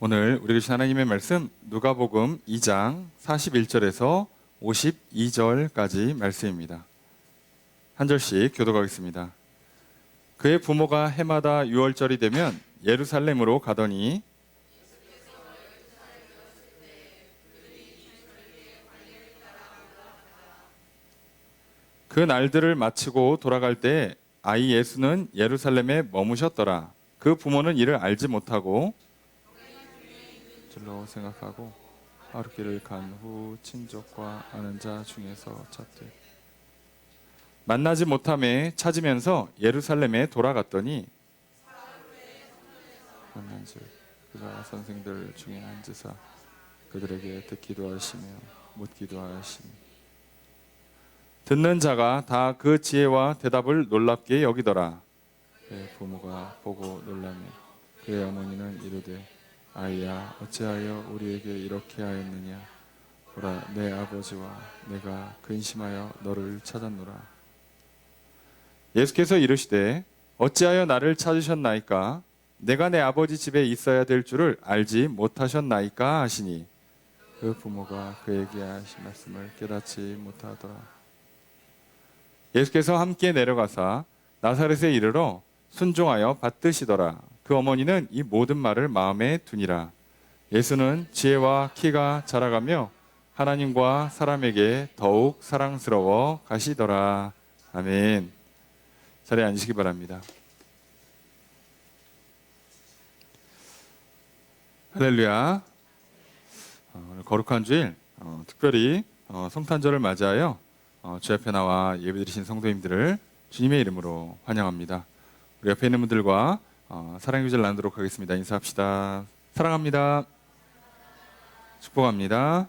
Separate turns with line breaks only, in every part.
오늘 우리 주신 하나님의 말씀 누가복음 2장 41절에서 52절까지 말씀입니다. 한 절씩 교독하겠습니다. 그의 부모가 해마다 유월절이 되면 예루살렘으로 가더니 그 날들을 마치고 돌아갈 때 아이 예수는 예루살렘에 머무셨더라. 그 부모는 이를 알지 못하고 줄로 생각하고 하루길을 간 후 친족과 아는 자 중에서 찾되 만나지 못함에 찾으면서 예루살렘에 돌아갔더니 만난즉 그가 선생들 중에 앉으사 그들에게 듣기도 하시며 묻기도 하시며 듣는 자가 다 그 지혜와 대답을 놀랍게 여기더라. 그의 부모가 보고 놀라며 그의 어머니는 이르되 아이야 어찌하여 우리에게 이렇게 하였느냐. 보라 내 아버지와 내가 근심하여 너를 찾았노라. 예수께서 이르시되 어찌하여 나를 찾으셨나이까. 내가 내 아버지 집에 있어야 될 줄을 알지 못하셨나이까 하시니 그 부모가 그에게 하신 말씀을 깨닫지 못하더라. 예수께서 함께 내려가사 나사렛에 이르러 순종하여 받드시더라. 그 어머니는 이 모든 말을 마음에 두니라. 예수는 지혜와 키가 자라가며 하나님과 사람에게 더욱 사랑스러워 가시더라. 아멘. 자리에 앉으시기 바랍니다. 할렐루야. 오늘 거룩한 주일, 특별히 성탄절을 맞이하여 주 앞에 나와 예배드리신 성도님들을 주님의 이름으로 환영합니다. 우리 옆에 있는 분들과 사랑의 구절 나누도록 하겠습니다. 인사합시다. 사랑합니다. 축복합니다.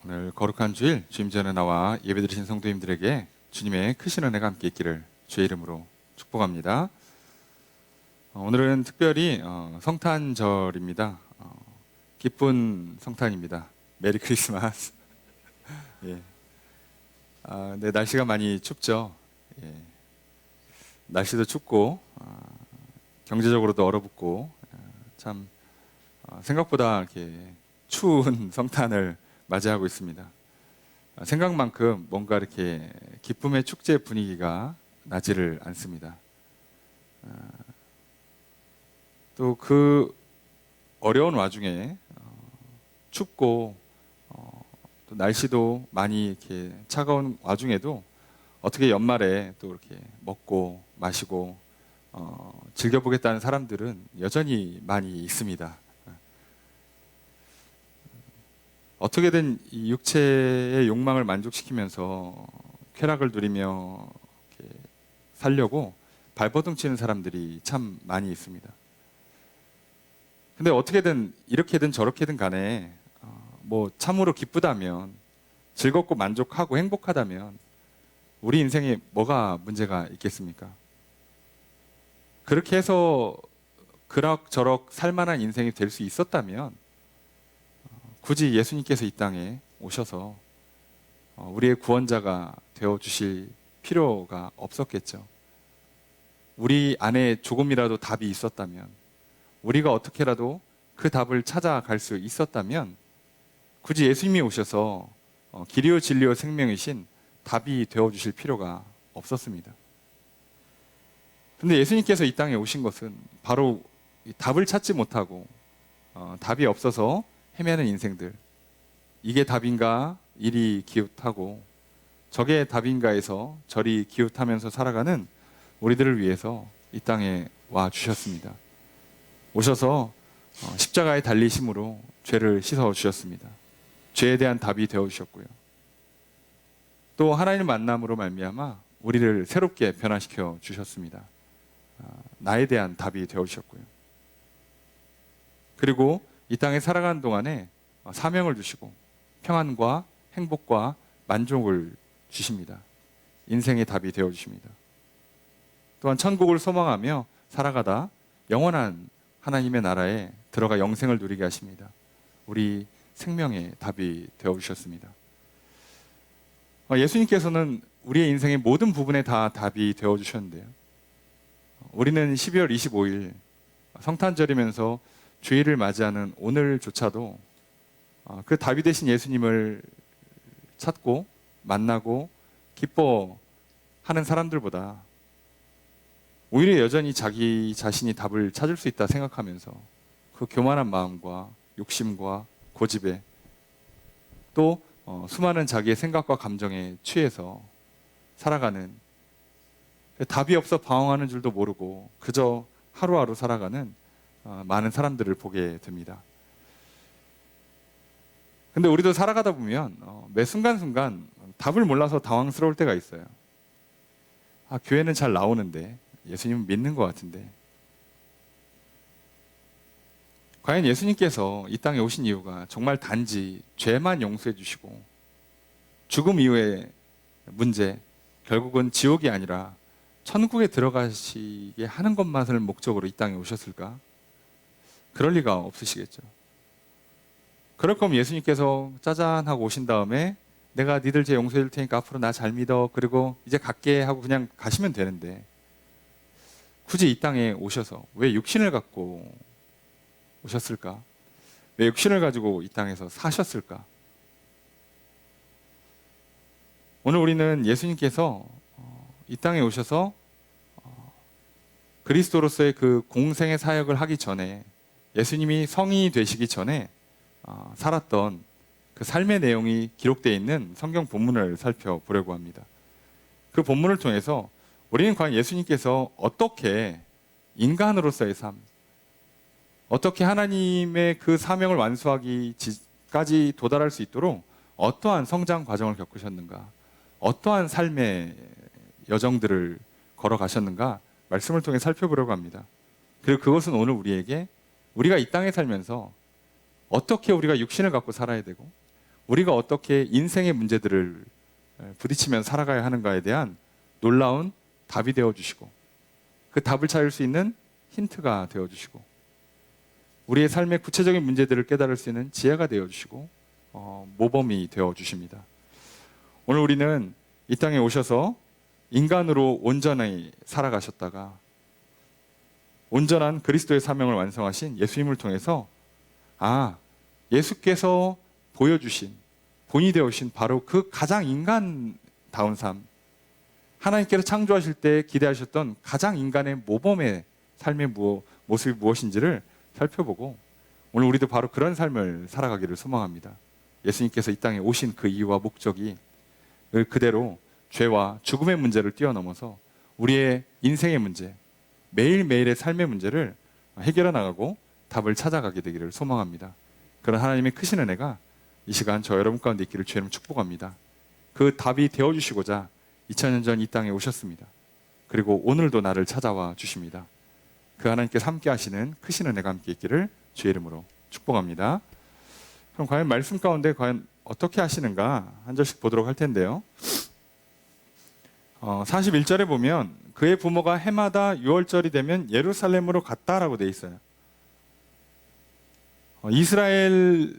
오늘 거룩한 주일 주님 전에 나와 예배드리신 성도님들에게 주님의 크신 은혜가 함께 있기를 주의 이름으로 축복합니다. 오늘은 특별히 성탄절입니다. 기쁜 성탄입니다. 메리 크리스마스. 예. 네, 날씨가 많이 춥죠. 예. 날씨도 춥고 경제적으로도 얼어붙고 참 생각보다 이렇게 추운 성탄을 맞이하고 있습니다. 생각만큼 뭔가 이렇게 기쁨의 축제 분위기가 나지를 않습니다. 또 그 어려운 와중에 춥고 또 날씨도 많이 이렇게 차가운 와중에도 어떻게 연말에 또 이렇게 먹고 마시고 즐겨보겠다는 사람들은 여전히 많이 있습니다. 어떻게든 이 육체의 욕망을 만족시키면서 쾌락을 누리며 이렇게 살려고 발버둥 치는 사람들이 참 많이 있습니다. 근데 어떻게든 이렇게든 저렇게든 간에 뭐 참으로 기쁘다면, 즐겁고 만족하고 행복하다면 우리 인생에 뭐가 문제가 있겠습니까? 그렇게 해서 그럭저럭 살만한 인생이 될 수 있었다면 굳이 예수님께서 이 땅에 오셔서 우리의 구원자가 되어주실 필요가 없었겠죠. 우리 안에 조금이라도 답이 있었다면, 우리가 어떻게라도 그 답을 찾아갈 수 있었다면 굳이 예수님이 오셔서 길이요 진리요 생명이신 답이 되어주실 필요가 없었습니다. 그런데 예수님께서 이 땅에 오신 것은 바로 답을 찾지 못하고 답이 없어서 헤매는 인생들, 이게 답인가 이리 기웃하고 저게 답인가에서 저리 기웃하면서 살아가는 우리들을 위해서 이 땅에 와 주셨습니다. 오셔서 십자가에 달리심으로 죄를 씻어 주셨습니다. 죄에 대한 답이 되어 주셨고요. 또 하나님을 만남으로 말미암아 우리를 새롭게 변화시켜 주셨습니다. 나에 대한 답이 되어 주셨고요. 그리고 이 땅에 살아가는 동안에 사명을 주시고 평안과 행복과 만족을 주십니다. 인생의 답이 되어 주십니다. 또한 천국을 소망하며 살아가다 영원한 하나님의 나라에 들어가 영생을 누리게 하십니다. 우리 생명의 답이 되어 주셨습니다. 예수님께서는 우리의 인생의 모든 부분에 다 답이 되어 주셨는데요. 우리는 12월 25일 성탄절이면서 주일을 맞이하는 오늘조차도 그 답이 되신 예수님을 찾고 만나고 기뻐하는 사람들보다 오히려 여전히 자기 자신이 답을 찾을 수 있다 생각하면서 그 교만한 마음과 욕심과 고집에 또 수많은 자기의 생각과 감정에 취해서 살아가는, 답이 없어 방황하는 줄도 모르고 그저 하루하루 살아가는 많은 사람들을 보게 됩니다. 근데 우리도 살아가다 보면 매 순간순간 답을 몰라서 당황스러울 때가 있어요. 교회는 잘 나오는데 예수님은 믿는 것 같은데, 과연 예수님께서 이 땅에 오신 이유가 정말 단지 죄만 용서해 주시고 죽음 이후의 문제, 결국은 지옥이 아니라 천국에 들어가시게 하는 것만을 목적으로 이 땅에 오셨을까? 그럴 리가 없으시겠죠. 그럴 거면 예수님께서 짜잔 하고 오신 다음에 내가 니들 죄 용서해 줄 테니까 앞으로 나 잘 믿어, 그리고 이제 갈게 하고 그냥 가시면 되는데, 굳이 이 땅에 오셔서 왜 육신을 갖고 오셨을까? 왜 육신을 가지고 이 땅에서 사셨을까? 오늘 우리는 예수님께서 이 땅에 오셔서 그리스도로서의 그 공생의 사역을 하기 전에, 예수님이 성인이 되시기 전에 살았던 그 삶의 내용이 기록되어 있는 성경 본문을 살펴보려고 합니다. 그 본문을 통해서 우리는 과연 예수님께서 어떻게 인간으로서의 삶, 어떻게 하나님의 그 사명을 완수하기까지 도달할 수 있도록 어떠한 성장 과정을 겪으셨는가, 어떠한 삶의 여정들을 걸어가셨는가 말씀을 통해 살펴보려고 합니다. 그리고 그것은 오늘 우리에게, 우리가 이 땅에 살면서 어떻게 우리가 육신을 갖고 살아야 되고 우리가 어떻게 인생의 문제들을 부딪히며 살아가야 하는가에 대한 놀라운 답이 되어주시고, 그 답을 찾을 수 있는 힌트가 되어주시고, 우리의 삶의 구체적인 문제들을 깨달을 수 있는 지혜가 되어주시고 모범이 되어주십니다. 오늘 우리는 이 땅에 오셔서 인간으로 온전히 살아가셨다가 온전한 그리스도의 사명을 완성하신 예수님을 통해서 예수께서 보여주신, 본이 되어주신 바로 그 가장 인간다운 삶, 하나님께서 창조하실 때 기대하셨던 가장 인간의 모범의 삶의 모습이 무엇인지를 살펴보고, 오늘 우리도 바로 그런 삶을 살아가기를 소망합니다. 예수님께서 이 땅에 오신 그 이유와 목적이 그대로 죄와 죽음의 문제를 뛰어넘어서 우리의 인생의 문제, 매일매일의 삶의 문제를 해결해 나가고 답을 찾아가게 되기를 소망합니다. 그런 하나님의 크신 은혜가 이 시간 저 여러분 가운데 있기를 주의 이름으로 축복합니다. 그 답이 되어주시고자 2000년 전 이 땅에 오셨습니다. 그리고 오늘도 나를 찾아와 주십니다. 그 하나님께서 함께 하시는 크신 은혜가 함께 있기를 주의 이름으로 축복합니다. 그럼 과연 말씀 가운데 과연 어떻게 하시는가 한 절씩 보도록 할 텐데요. 41절에 보면 그의 부모가 해마다 6월절이 되면 예루살렘으로 갔다라고 돼 있어요. 이스라엘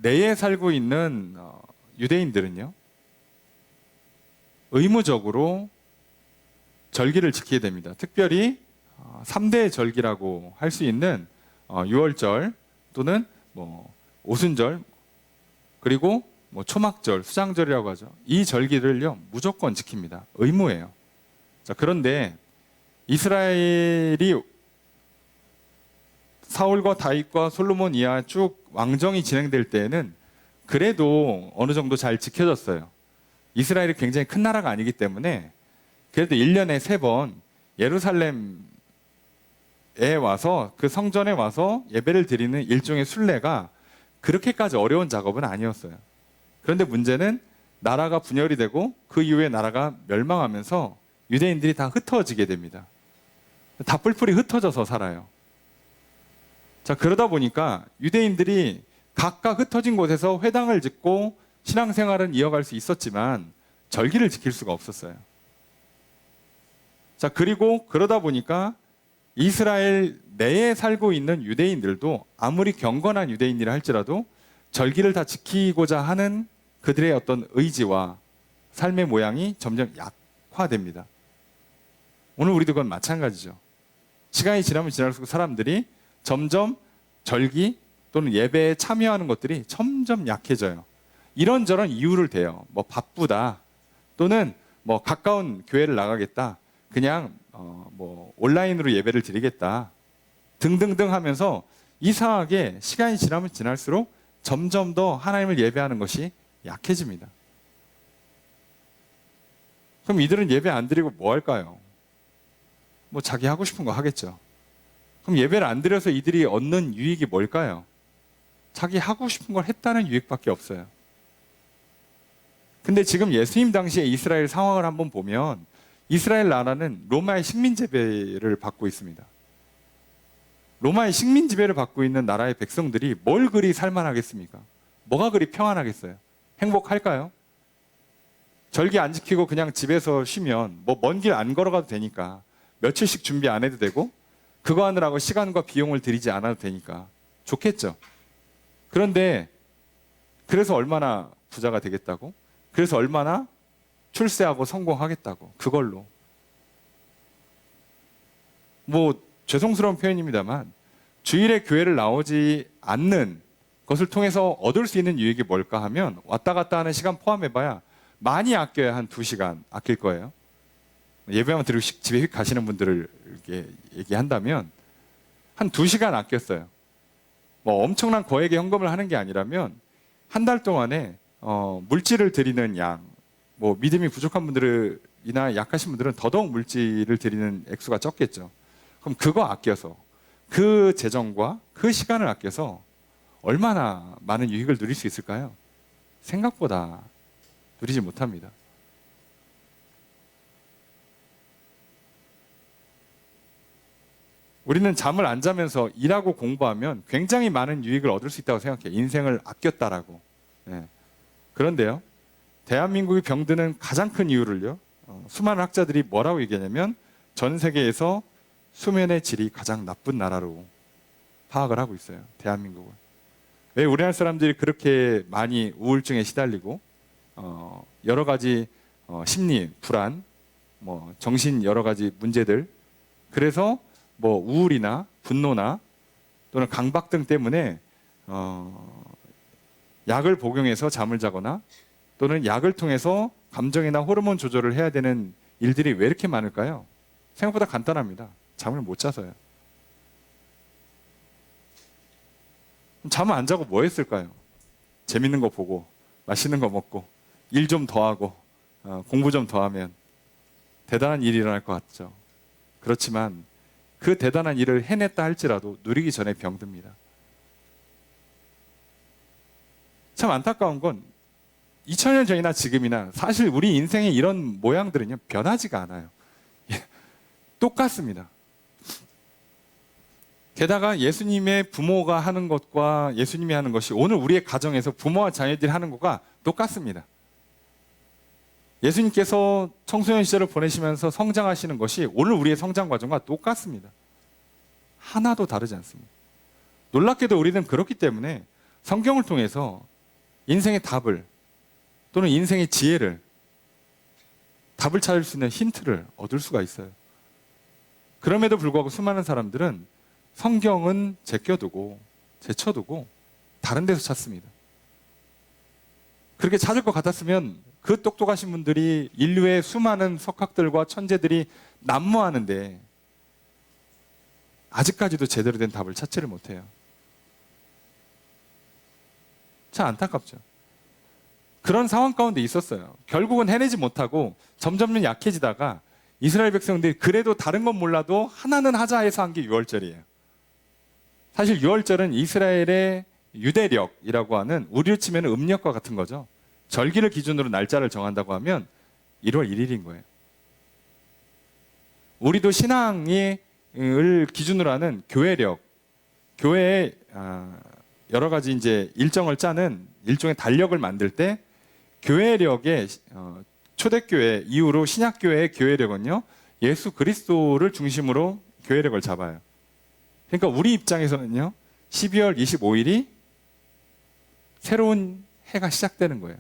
내에 살고 있는 유대인들은요, 의무적으로 절기를 지키게 됩니다. 특별히 3대 절기라고 할 수 있는 6월절 또는 오순절, 그리고 초막절, 수장절이라고 하죠. 이 절기를요 무조건 지킵니다. 의무예요. 자, 그런데 이스라엘이 사울과 다윗과 솔로몬 이하 쭉 왕정이 진행될 때에는 그래도 어느 정도 잘 지켜졌어요. 이스라엘이 굉장히 큰 나라가 아니기 때문에 그래도 1년에 3번 예루살렘에 와서, 그 성전에 와서 예배를 드리는 일종의 순례가 그렇게까지 어려운 작업은 아니었어요. 그런데 문제는 나라가 분열이 되고 그 이후에 나라가 멸망하면서 유대인들이 다 흩어지게 됩니다. 다 뿔뿔이 흩어져서 살아요. 자, 그러다 보니까 유대인들이 각각 흩어진 곳에서 회당을 짓고 신앙생활은 이어갈 수 있었지만 절기를 지킬 수가 없었어요. 자, 그리고 그러다 보니까 이스라엘 내에 살고 있는 유대인들도 아무리 경건한 유대인이라 할지라도 절기를 다 지키고자 하는 그들의 어떤 의지와 삶의 모양이 점점 약화됩니다. 오늘 우리도 그건 마찬가지죠. 시간이 지나면 지날수록 사람들이 점점 절기 또는 예배에 참여하는 것들이 점점 약해져요. 이런저런 이유를 대요. 뭐 바쁘다, 또는 뭐 가까운 교회를 나가겠다, 그냥 뭐 온라인으로 예배를 드리겠다 등등등 하면서 이상하게 시간이 지나면 지날수록 점점 더 하나님을 예배하는 것이 약해집니다. 그럼 이들은 예배 안 드리고 뭐 할까요? 뭐 자기 하고 싶은 거 하겠죠. 그럼 예배를 안 드려서 이들이 얻는 유익이 뭘까요? 자기 하고 싶은 걸 했다는 유익밖에 없어요. 근데 지금 예수님 당시에 이스라엘 상황을 한번 보면 이스라엘 나라는 로마의 식민 지배를 받고 있습니다. 로마의 식민 지배를 받고 있는 나라의 백성들이 뭘 그리 살만하겠습니까? 뭐가 그리 평안하겠어요? 행복할까요? 절기 안 지키고 그냥 집에서 쉬면 뭐 먼 길 안 걸어가도 되니까, 며칠씩 준비 안 해도 되고, 그거 하느라고 시간과 비용을 들이지 않아도 되니까 좋겠죠. 그런데 그래서 얼마나 부자가 되겠다고? 그래서 얼마나 출세하고 성공하겠다고? 그걸로. 뭐 죄송스러운 표현입니다만 주일에 교회를 나오지 않는 것을 통해서 얻을 수 있는 유익이 뭘까 하면, 왔다 갔다 하는 시간 포함해봐야 많이 아껴야 한 2시간 아낄 거예요. 예배만 드리고 집에 휙 가시는 분들을 이렇게 얘기한다면 한 2시간 아꼈어요. 뭐 엄청난 거액의 헌금을 하는 게 아니라면 한 달 동안에 물질을 드리는 양, 뭐 믿음이 부족한 분들이나 약하신 분들은 더더욱 물질을 드리는 액수가 적겠죠. 그럼 그거 아껴서, 그 재정과 그 시간을 아껴서 얼마나 많은 유익을 누릴 수 있을까요? 생각보다 누리지 못합니다. 우리는 잠을 안 자면서 일하고 공부하면 굉장히 많은 유익을 얻을 수 있다고 생각해요. 인생을 아꼈다라고. 네. 그런데요, 대한민국이 병드는 가장 큰 이유를요, 수많은 학자들이 뭐라고 얘기하냐면 전 세계에서 수면의 질이 가장 나쁜 나라로 파악을 하고 있어요. 대한민국은. 왜 우리나라 사람들이 그렇게 많이 우울증에 시달리고 여러 가지 심리, 불안, 뭐 정신 여러 가지 문제들, 그래서 뭐 우울이나 분노나 또는 강박증 때문에 약을 복용해서 잠을 자거나 또는 약을 통해서 감정이나 호르몬 조절을 해야 되는 일들이 왜 이렇게 많을까요? 생각보다 간단합니다. 잠을 못 자서요. 잠을 안 자고 뭐 했을까요? 재밌는 거 보고, 맛있는 거 먹고, 일 좀 더 하고, 공부 좀 더 하면 대단한 일이 일어날 것 같죠. 그렇지만 그 대단한 일을 해냈다 할지라도 누리기 전에 병듭니다. 참 안타까운 건 2000년 전이나 지금이나 사실 우리 인생의 이런 모양들은요, 변하지가 않아요. 똑같습니다. 게다가 예수님의 부모가 하는 것과 예수님이 하는 것이 오늘 우리의 가정에서 부모와 자녀들이 하는 것과 똑같습니다. 예수님께서 청소년 시절을 보내시면서 성장하시는 것이 오늘 우리의 성장 과정과 똑같습니다. 하나도 다르지 않습니다. 놀랍게도 우리는 그렇기 때문에 성경을 통해서 인생의 답을, 또는 인생의 지혜를, 답을 찾을 수 있는 힌트를 얻을 수가 있어요. 그럼에도 불구하고 수많은 사람들은 성경은 제껴두고 제쳐두고 다른 데서 찾습니다. 그렇게 찾을 것 같았으면 그 똑똑하신 분들이, 인류의 수많은 석학들과 천재들이 난무하는데 아직까지도 제대로 된 답을 찾지를 못해요. 참 안타깝죠. 그런 상황 가운데 있었어요. 결국은 해내지 못하고 점점 약해지다가 이스라엘 백성들이 그래도 다른 건 몰라도 하나는 하자 해서 한 게 유월절이에요. 사실 유월절은 이스라엘의 유대력이라고 하는, 우리로 치면 음력과 같은 거죠. 절기를 기준으로 날짜를 정한다고 하면 1월 1일인 거예요. 우리도 신앙을 기준으로 하는 교회력, 교회의 여러 가지 이제 일정을 짜는 일종의 달력을 만들 때, 교회력의 초대교회 이후로 신약교회의 교회력은요, 예수 그리스도를 중심으로 교회력을 잡아요. 그러니까 우리 입장에서는요, 12월 25일이 새로운 해가 시작되는 거예요.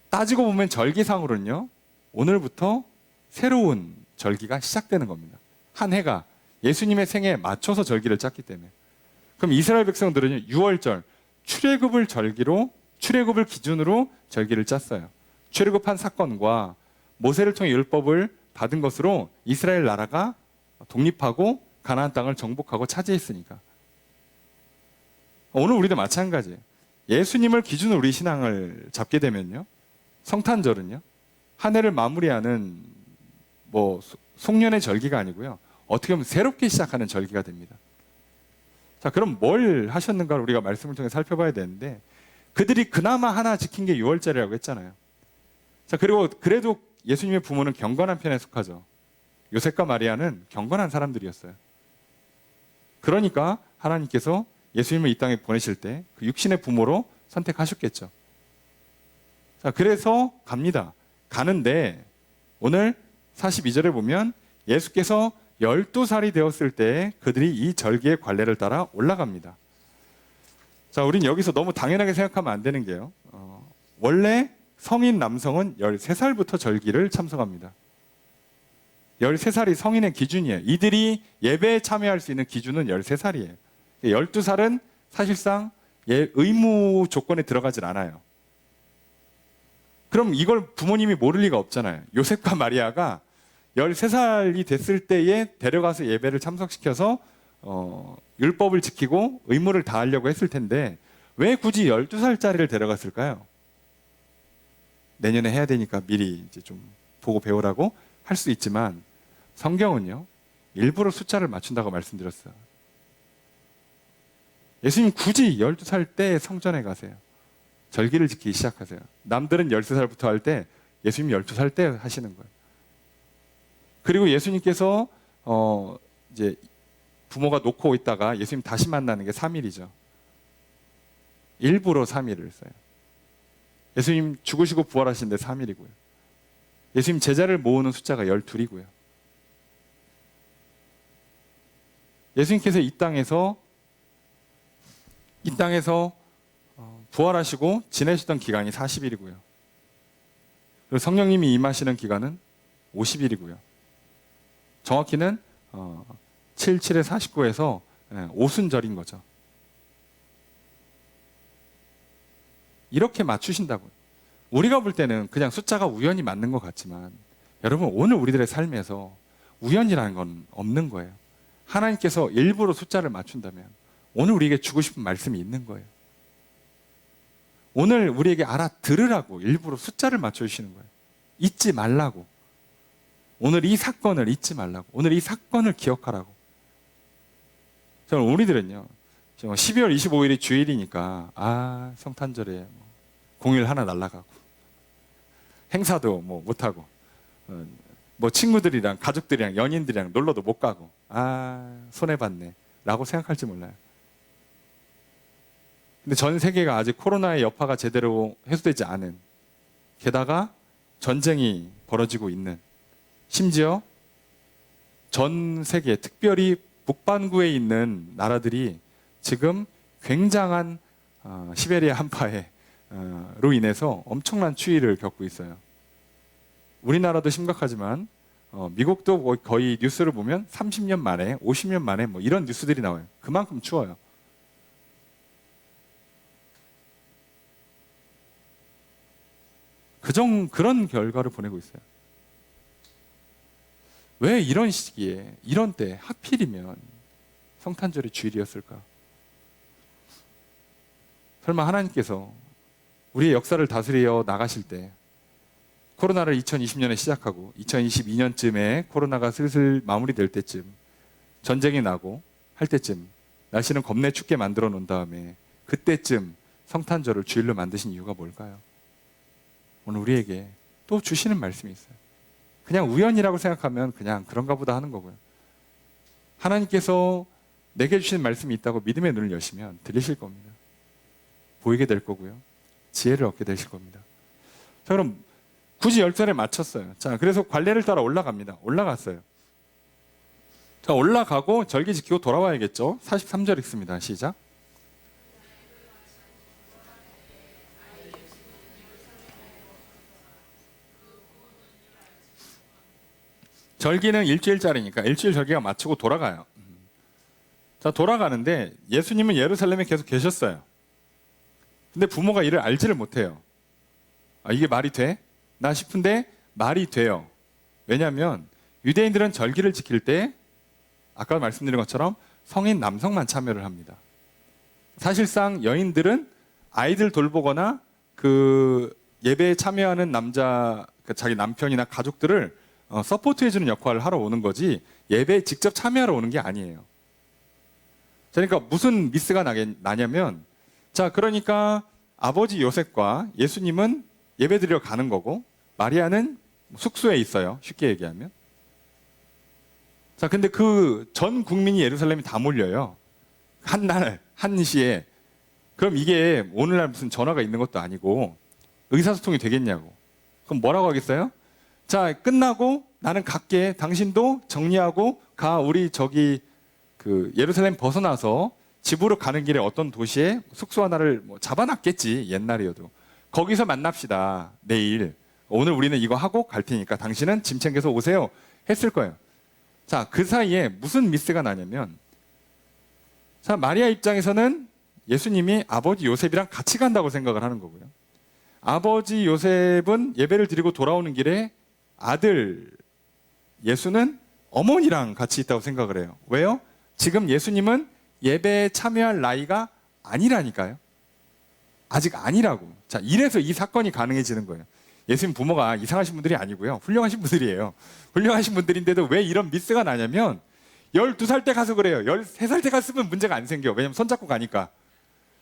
따지고 보면 절기상으로는요, 오늘부터 새로운 절기가 시작되는 겁니다. 한 해가 예수님의 생애에 맞춰서 절기를 짰기 때문에. 그럼 이스라엘 백성들은 6월절 출애굽을 기준으로 절기를 짰어요. 출애굽한 사건과 모세를 통해 율법을 받은 것으로 이스라엘 나라가 독립하고 가나안 땅을 정복하고 차지했으니까. 오늘 우리도 마찬가지예요. 예수님을 기준으로 우리 신앙을 잡게 되면요, 성탄절은요, 한 해를 마무리하는 송년의 절기가 아니고요, 어떻게 보면 새롭게 시작하는 절기가 됩니다. 자, 그럼 뭘 하셨는가를 우리가 말씀을 통해 살펴봐야 되는데, 그들이 그나마 하나 지킨 게 6월절이라고 했잖아요. 자, 그래도 예수님의 부모는 경건한 편에 속하죠. 요셉과 마리아는 경건한 사람들이었어요. 그러니까 하나님께서 예수님을 이 땅에 보내실 때 그 육신의 부모로 선택하셨겠죠. 자, 그래서 갑니다. 가는데 오늘 42절에 보면 예수께서 12살이 되었을 때 그들이 이 절기의 관례를 따라 올라갑니다. 자, 우린 여기서 너무 당연하게 생각하면 안 되는 게요, 원래 성인 남성은 13살부터 절기를 참석합니다. 13살이 성인의 기준이에요. 이들이 예배에 참여할 수 있는 기준은 13살이에요. 12살은 사실상 의무 조건에 들어가질 않아요. 그럼 이걸 부모님이 모를 리가 없잖아요. 요셉과 마리아가 13살이 됐을 때에 데려가서 예배를 참석시켜서 율법을 지키고 의무를 다하려고 했을 텐데 왜 굳이 12살짜리를 데려갔을까요? 내년에 해야 되니까 미리 이제 좀 보고 배우라고 할 수 있지만 성경은요, 일부러 숫자를 맞춘다고 말씀드렸어요. 예수님 굳이 12살 때 성전에 가세요. 절기를 지키기 시작하세요. 남들은 13살부터 할 때 예수님 12살 때 하시는 거예요. 그리고 예수님께서 이제 부모가 놓고 있다가 예수님 다시 만나는 게 3일이죠. 일부러 3일을 써요. 예수님 죽으시고 부활하시는데 3일이고요. 예수님 제자를 모으는 숫자가 12이고요. 예수님께서 이 땅에서 부활하시고 지내시던 기간이 40일이고요. 그리고 성령님이 임하시는 기간은 50일이고요. 정확히는 7, 7에 49에서 오순절인 거죠. 이렇게 맞추신다고요. 우리가 볼 때는 그냥 숫자가 우연히 맞는 것 같지만 여러분, 오늘 우리들의 삶에서 우연이라는 건 없는 거예요. 하나님께서 일부러 숫자를 맞춘다면 오늘 우리에게 주고 싶은 말씀이 있는 거예요. 오늘 우리에게 알아들으라고 일부러 숫자를 맞춰주시는 거예요. 잊지 말라고. 오늘 이 사건을 잊지 말라고. 오늘 이 사건을 기억하라고. 저는 우리들은요, 12월 25일이 주일이니까 성탄절에 공휴일 하나 날아가고 행사도 못하고 친구들이랑 가족들이랑 연인들이랑 놀러도 못 가고 손해봤네 라고 생각할지 몰라요. 근데 전 세계가 아직 코로나의 여파가 제대로 해소되지 않은, 게다가 전쟁이 벌어지고 있는, 심지어 전 세계, 특별히 북반구에 있는 나라들이 지금 굉장한 시베리아 한파로 인해서 엄청난 추위를 겪고 있어요. 우리나라도 심각하지만 미국도 거의 뉴스를 보면 30년 만에 50년 만에 이런 뉴스들이 나와요. 그만큼 추워요. 그런 결과를 보내고 있어요. 왜 이런 시기에, 이런 때 하필이면 성탄절이 주일이었을까? 설마 하나님께서 우리의 역사를 다스려 나가실 때 코로나를 2020년에 시작하고 2022년쯤에 코로나가 슬슬 마무리될 때쯤, 전쟁이 나고 할 때쯤 날씨는 겁내 춥게 만들어 놓은 다음에 그때쯤 성탄절을 주일로 만드신 이유가 뭘까요? 오늘 우리에게 또 주시는 말씀이 있어요. 그냥 우연이라고 생각하면 그냥 그런가 보다 하는 거고요. 하나님께서 내게 주시는 말씀이 있다고 믿음의 눈을 여시면 들리실 겁니다. 보이게 될 거고요. 지혜를 얻게 되실 겁니다. 자, 그럼 굳이 10절에 맞췄어요. 자, 그래서 관례를 따라 올라갑니다. 올라갔어요. 자, 올라가고 절기 지키고 돌아와야겠죠. 43절 읽습니다. 시작. 절기는 일주일짜리니까 일주일 절기가 마치고 돌아가요. 자, 돌아가는데 예수님은 예루살렘에 계속 계셨어요. 근데 부모가 이를 알지를 못해요. 아, 이게 말이 돼? 나 싶은데 말이 돼요. 왜냐하면 유대인들은 절기를 지킬 때 아까 말씀드린 것처럼 성인 남성만 참여를 합니다. 사실상 여인들은 아이들 돌보거나 그 예배에 참여하는 남자, 자기 남편이나 가족들을 서포트해주는 역할을 하러 오는 거지 예배에 직접 참여하러 오는 게 아니에요. 그러니까 무슨 미스가 나냐면, 자, 그러니까 아버지 요셉과 예수님은 예배드리러 가는 거고 마리아는 숙소에 있어요. 쉽게 얘기하면. 자, 근데 그 전 국민이 예루살렘에 다 몰려요. 한 날, 한 시에. 그럼 이게 오늘날 무슨 전화가 있는 것도 아니고 의사소통이 되겠냐고. 그럼 뭐라고 하겠어요? 자, 끝나고 나는 갈게. 당신도 정리하고 가. 우리 저기 그 예루살렘 벗어나서 집으로 가는 길에 어떤 도시에 숙소 하나를 뭐 잡아놨겠지. 옛날이어도. 거기서 만납시다. 내일. 오늘 우리는 이거 하고 갈 테니까 당신은 짐 챙겨서 오세요. 했을 거예요. 자, 그 사이에 무슨 미스가 나냐면, 자, 마리아 입장에서는 예수님이 아버지 요셉이랑 같이 간다고 생각을 하는 거고요. 아버지 요셉은 예배를 드리고 돌아오는 길에 아들 예수는 어머니랑 같이 있다고 생각을 해요. 왜요? 지금 예수님은 예배에 참여할 나이가 아니라니까요. 아직 아니라고. 자, 이래서 이 사건이 가능해지는 거예요. 예수님 부모가 이상하신 분들이 아니고요. 훌륭하신 분들이에요. 훌륭하신 분들인데도 왜 이런 미스가 나냐면 12살 때 가서 그래요. 13살 때 갔으면 문제가 안 생겨. 왜냐면 손잡고 가니까.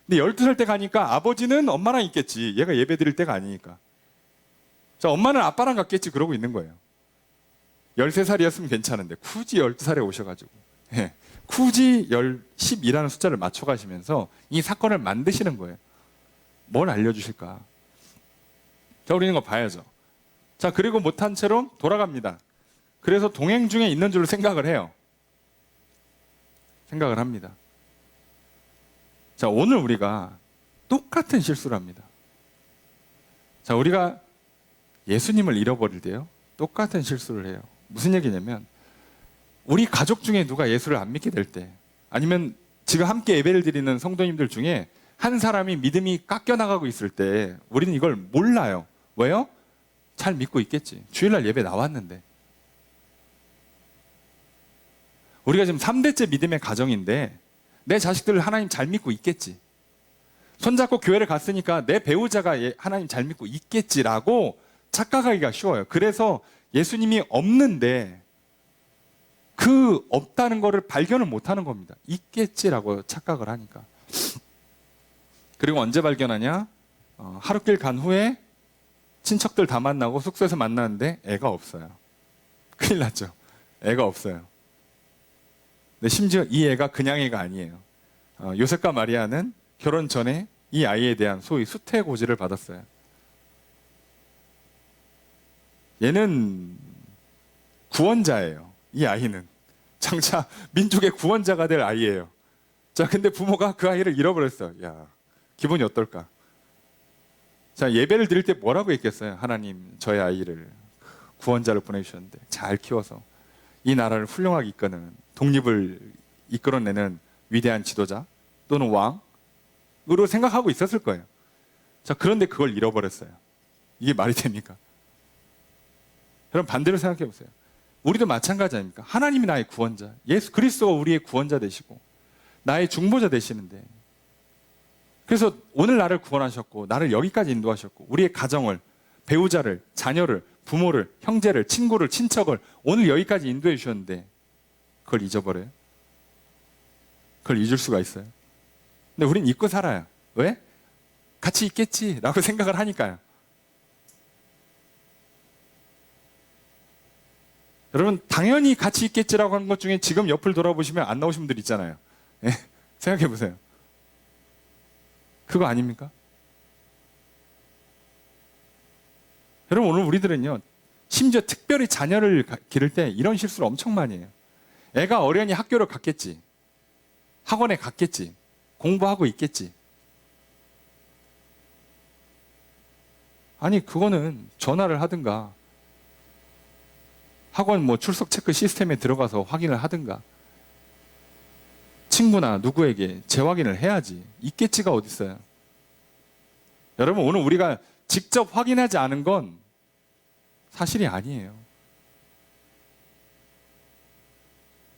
근데 12살 때 가니까 아버지는 엄마랑 있겠지. 얘가 예배 드릴 때가 아니니까. 자, 엄마는 아빠랑 갔겠지. 그러고 있는 거예요. 13살이었으면 괜찮은데 굳이 12살에 오셔가지고 굳이 12라는 숫자를 맞춰가시면서 이 사건을 만드시는 거예요. 뭘 알려주실까? 자, 우리는 이거 봐야죠. 자, 그리고 못한 채로 돌아갑니다. 그래서 동행 중에 있는 줄로 생각을 해요. 생각을 합니다. 자, 오늘 우리가 똑같은 실수를 합니다. 자, 우리가 예수님을 잃어버릴 때요, 똑같은 실수를 해요. 무슨 얘기냐면, 우리 가족 중에 누가 예수를 안 믿게 될 때, 아니면 지금 함께 예배를 드리는 성도님들 중에 한 사람이 믿음이 깎여나가고 있을 때 우리는 이걸 몰라요. 왜요? 잘 믿고 있겠지. 주일날 예배 나왔는데. 우리가 지금 3대째 믿음의 가정인데 내 자식들을 하나님 잘 믿고 있겠지. 손잡고 교회를 갔으니까 내 배우자가 하나님 잘 믿고 있겠지라고 착각하기가 쉬워요. 그래서 예수님이 없는데 그 없다는 거를 발견을 못하는 겁니다. 있겠지라고 착각을 하니까. 그리고 언제 발견하냐? 하루길 간 후에 친척들 다 만나고 숙소에서 만나는데 애가 없어요. 큰일 났죠. 애가 없어요. 근데 심지어 이 애가 그냥 애가 아니에요. 요셉과 마리아는 결혼 전에 이 아이에 대한 소위 수태고지를 받았어요. 얘는 구원자예요. 이 아이는 장차 민족의 구원자가 될 아이예요. 자, 근데 부모가 그 아이를 잃어버렸어요. 야, 기분이 어떨까? 자, 예배를 드릴 때 뭐라고 했겠어요? 하나님, 저의 아이를 구원자를 보내주셨는데 잘 키워서 이 나라를 훌륭하게 이끄는, 독립을 이끌어내는 위대한 지도자 또는 왕으로 생각하고 있었을 거예요. 자, 그런데 그걸 잃어버렸어요. 이게 말이 됩니까? 여러분, 반대로 생각해 보세요. 우리도 마찬가지 아닙니까? 하나님이 나의 구원자, 예수 그리스도가 우리의 구원자 되시고 나의 중보자 되시는데, 그래서 오늘 나를 구원하셨고 나를 여기까지 인도하셨고 우리의 가정을, 배우자를, 자녀를, 부모를, 형제를, 친구를, 친척을 오늘 여기까지 인도해 주셨는데 그걸 잊어버려요? 그걸 잊을 수가 있어요? 근데 우린 잊고 살아요. 왜? 같이 있겠지라고 생각을 하니까요. 여러분, 당연히 같이 있겠지라고 하는 것 중에 지금 옆을 돌아보시면 안 나오신 분들 있잖아요. 네? 생각해 보세요. 그거 아닙니까? 여러분, 오늘 우리들은요, 심지어 특별히 자녀를 기를 때 이런 실수를 엄청 많이 해요. 애가 어련히 학교를 갔겠지, 학원에 갔겠지, 공부하고 있겠지. 아니, 그거는 전화를 하든가 학원 뭐 출석 체크 시스템에 들어가서 확인을 하든가, 친구나 누구에게 재확인을 해야지. 있겠지가 어디 있어요. 여러분, 오늘 우리가 직접 확인하지 않은 건 사실이 아니에요.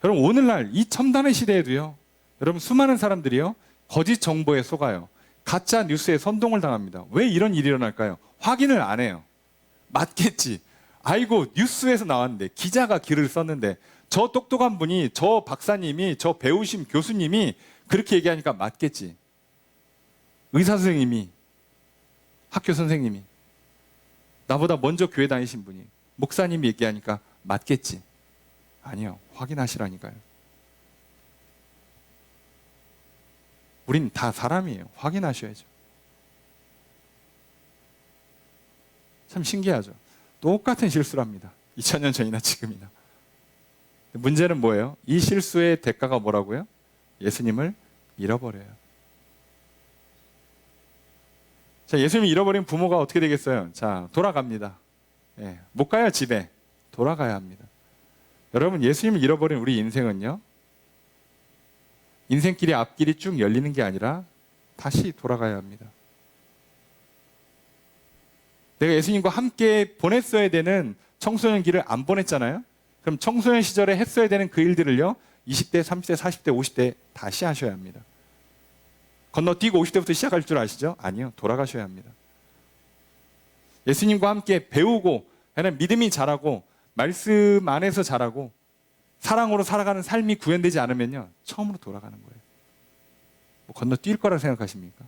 여러분, 오늘날 이 첨단의 시대에도요, 여러분, 수많은 사람들이요, 거짓 정보에 속아요. 가짜 뉴스에 선동을 당합니다. 왜 이런 일이 일어날까요? 확인을 안 해요. 맞겠지. 아이고, 뉴스에서 나왔는데, 기자가 글을 썼는데, 저 똑똑한 분이, 저 박사님이, 저 배우신 교수님이 그렇게 얘기하니까 맞겠지. 의사 선생님이, 학교 선생님이, 나보다 먼저 교회 다니신 분이, 목사님이 얘기하니까 맞겠지. 아니요. 확인하시라니까요. 우린 다 사람이에요. 확인하셔야죠. 참 신기하죠. 똑같은 실수를 합니다. 2000년 전이나 지금이나. 문제는 뭐예요? 이 실수의 대가가 뭐라고요? 예수님을 잃어버려요. 자, 예수님을 잃어버린 부모가 어떻게 되겠어요? 자, 돌아갑니다. 예, 못 가요, 집에. 돌아가야 합니다. 여러분, 예수님을 잃어버린 우리 인생은요, 인생길이 앞길이 쭉 열리는 게 아니라 다시 돌아가야 합니다. 내가 예수님과 함께 보냈어야 되는 청소년 길을 안 보냈잖아요. 그럼 청소년 시절에 했어야 되는 그 일들을요, 20대, 30대, 40대, 50대 다시 하셔야 합니다. 건너뛰고 50대부터 시작할 줄 아시죠? 아니요. 돌아가셔야 합니다. 예수님과 함께 배우고, 믿음이 자라고, 말씀 안에서 자라고, 사랑으로 살아가는 삶이 구현되지 않으면요, 처음으로 돌아가는 거예요. 뭐 건너뛸 거라고 생각하십니까?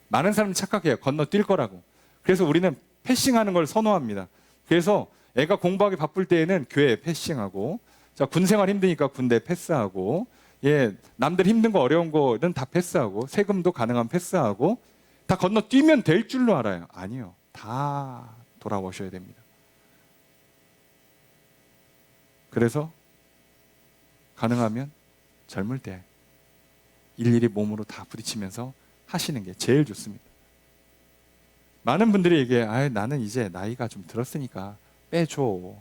많은 사람이 착각해요. 건너뛸 거라고. 그래서 우리는 패싱하는 걸 선호합니다. 그래서 애가 공부하기 바쁠 때에는 교회 패싱하고, 자, 군 생활 힘드니까 군대 패스하고, 예, 남들 힘든 거 어려운 거는 다 패스하고, 세금도 가능한 패스하고, 다 건너뛰면 될 줄로 알아요. 아니요. 다 돌아오셔야 됩니다. 그래서 가능하면 젊을 때 일일이 몸으로 다 부딪히면서 하시는 게 제일 좋습니다. 많은 분들이 얘기해요. 나는 이제 나이가 좀 들었으니까 빼줘.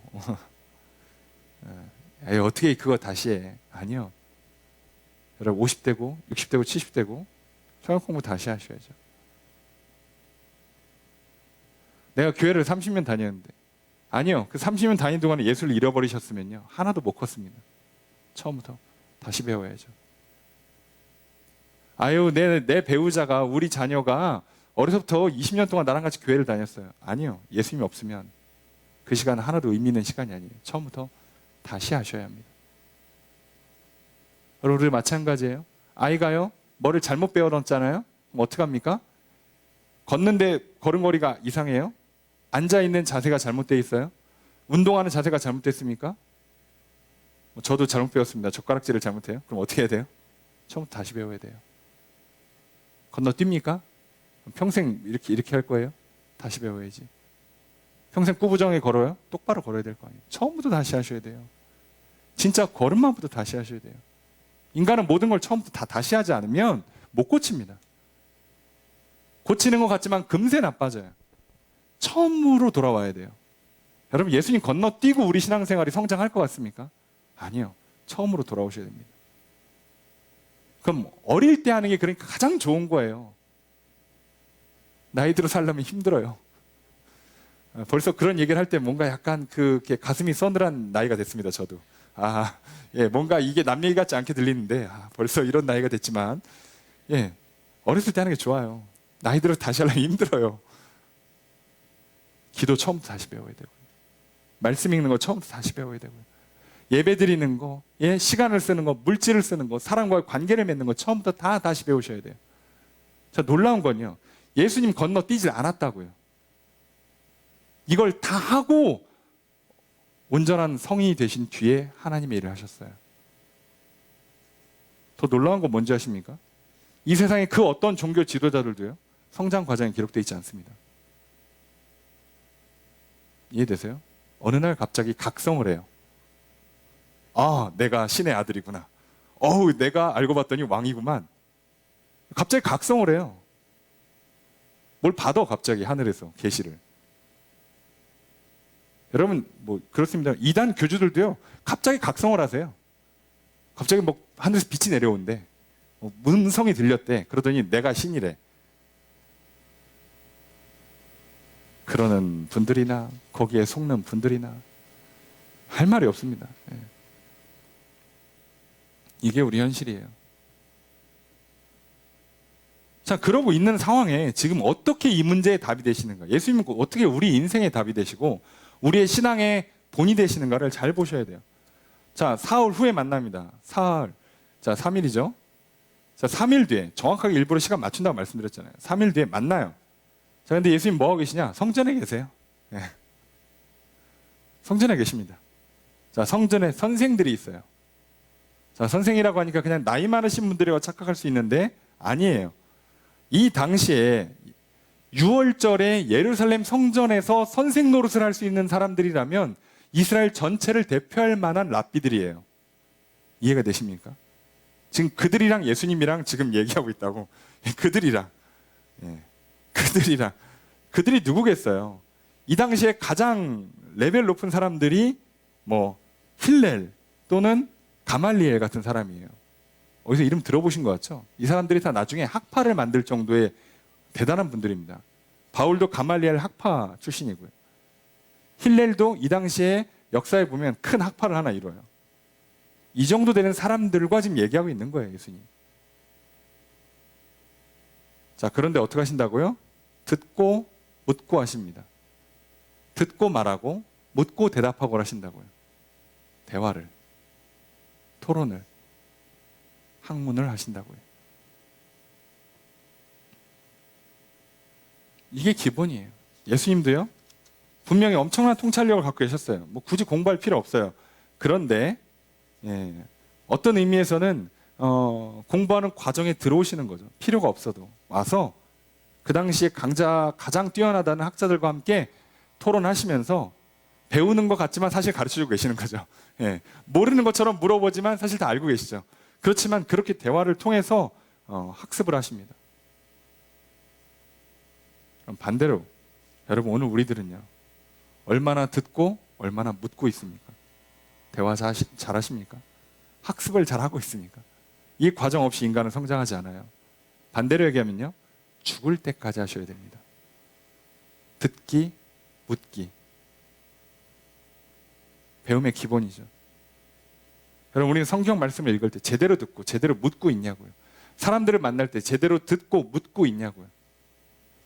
어떻게 그거 다시 해. 아니요. 여러분 50대고 60대고 70대고 성경 공부 다시 하셔야죠. 내가 교회를 30년 다녔는데, 아니요. 그 30년 다닌 동안에 예수를 잃어버리셨으면요, 하나도 못 컸습니다. 처음부터 다시 배워야죠. 아유, 내 배우자가, 우리 자녀가 어려서부터 20년 동안 나랑 같이 교회를 다녔어요. 아니요. 예수님이 없으면 그 시간 하나도 의미 있는 시간이 아니에요. 처음부터 다시 하셔야 합니다. 여러분, 우리 마찬가지예요. 아이가요, 뭐를 잘못 배워놨잖아요. 그럼 어떡합니까? 걷는데 걸음걸이가 이상해요? 앉아있는 자세가 잘못되어 있어요? 운동하는 자세가 잘못됐습니까? 저도 잘못 배웠습니다. 젓가락질을 잘못해요? 그럼 어떻게 해야 돼요? 처음부터 다시 배워야 돼요. 건너뜁니까? 평생 이렇게 할 거예요? 다시 배워야지. 평생 꾸부정에 걸어요? 똑바로 걸어야 될 거 아니에요. 처음부터 다시 하셔야 돼요. 진짜 걸음마부터 다시 하셔야 돼요. 인간은 모든 걸 처음부터 다 다시 하지 않으면 못 고칩니다. 고치는 것 같지만 금세 나빠져요. 처음으로 돌아와야 돼요. 여러분, 예수님 건너뛰고 우리 신앙생활이 성장할 것 같습니까? 아니요. 처음으로 돌아오셔야 됩니다. 그럼 어릴 때 하는 게 그러니까 가장 좋은 거예요. 나이 들어 살려면 힘들어요. 벌써 그런 얘기를 할 때 뭔가 약간 그렇게 가슴이 서늘한 나이가 됐습니다. 저도. 예, 뭔가 이게 남 얘기 같지 않게 들리는데, 벌써 이런 나이가 됐지만, 예, 어렸을 때 하는 게 좋아요. 나이 들어 다시 하려면 힘들어요. 기도 처음부터 다시 배워야 되고요. 말씀 읽는 거 처음부터 다시 배워야 되고요. 예배 드리는 거, 예, 시간을 쓰는 거, 물질을 쓰는 거, 사람과의 관계를 맺는 거 처음부터 다 다시 배우셔야 돼요. 자, 놀라운 건요, 예수님 건너뛰질 않았다고요. 이걸 다 하고 온전한 성인이 되신 뒤에 하나님의 일을 하셨어요. 더 놀라운 건 뭔지 아십니까? 이 세상에 그 어떤 종교 지도자들도요, 성장 과정이 기록되어 있지 않습니다. 이해되세요? 어느 날 갑자기 각성을 해요. 내가 신의 아들이구나. 내가 알고 봤더니 왕이구만. 갑자기 각성을 해요. 뭘 받아, 갑자기 하늘에서 계시를. 여러분 뭐 그렇습니다. 이단 교주들도요. 갑자기 각성을 하세요. 갑자기 뭐 하늘에서 빛이 내려온대. 음성이 들렸대. 그러더니 내가 신이래. 그러는 분들이나 거기에 속는 분들이나 할 말이 없습니다. 예. 이게 우리 현실이에요. 자, 그러고 있는 상황에 지금 어떻게 이 문제의 답이 되시는가? 예수님은 어떻게 우리 인생의 답이 되시고 우리의 신앙의 본이 되시는가를 잘 보셔야 돼요. 자, 사흘 후에 만납니다. 사흘. 자, 3일이죠. 자, 3일 뒤에 정확하게 일부러 시간 맞춘다고 말씀드렸잖아요. 3일 뒤에 만나요. 자, 근데 예수님 뭐 하고 계시냐? 성전에 계세요. 네. 성전에 계십니다. 자, 성전에 선생들이 있어요. 자, 선생이라고 하니까 그냥 나이 많으신 분들이라고 착각할 수 있는데 아니에요. 이 당시에 6월절에 예루살렘 성전에서 선생 노릇을 할 수 있는 사람들이라면 이스라엘 전체를 대표할 만한 랍비들이에요. 이해가 되십니까? 지금 그들이랑 예수님이랑 지금 얘기하고 있다고. 그들이랑. 예. 그들이랑. 그들이 누구겠어요? 이 당시에 가장 레벨 높은 사람들이 뭐 힐렐 또는 가말리엘 같은 사람이에요. 어디서 이름 들어보신 것 같죠? 이 사람들이 다 나중에 학파를 만들 정도의 대단한 분들입니다. 바울도 가말리엘 학파 출신이고요. 힐렐도 이 당시에 역사에 보면 큰 학파를 하나 이뤄요. 이 정도 되는 사람들과 지금 얘기하고 있는 거예요, 예수님. 자, 그런데 어떻게 하신다고요? 듣고 묻고 하십니다. 듣고 말하고 묻고 대답하고 하신다고요. 대화를, 토론을, 학문을 하신다고요. 이게 기본이에요. 예수님도요, 분명히 엄청난 통찰력을 갖고 계셨어요. 뭐 굳이 공부할 필요 없어요. 그런데 어떤 의미에서는 공부하는 과정에 들어오시는 거죠. 필요가 없어도 와서 그 당시에 가장 뛰어나다는 학자들과 함께 토론하시면서 배우는 것 같지만 사실 가르쳐주고 계시는 거죠. 예. 모르는 것처럼 물어보지만 사실 다 알고 계시죠. 그렇지만 그렇게 대화를 통해서 학습을 하십니다. 그럼 반대로 여러분 오늘 우리들은요, 얼마나 듣고 얼마나 묻고 있습니까? 대화 잘 하십니까? 학습을 잘 하고 있습니까? 이 과정 없이 인간은 성장하지 않아요. 반대로 얘기하면요, 죽을 때까지 하셔야 됩니다. 듣기, 묻기. 배움의 기본이죠. 여러분, 우리는 성경 말씀을 읽을 때 제대로 듣고 제대로 묻고 있냐고요. 사람들을 만날 때 제대로 듣고 묻고 있냐고요.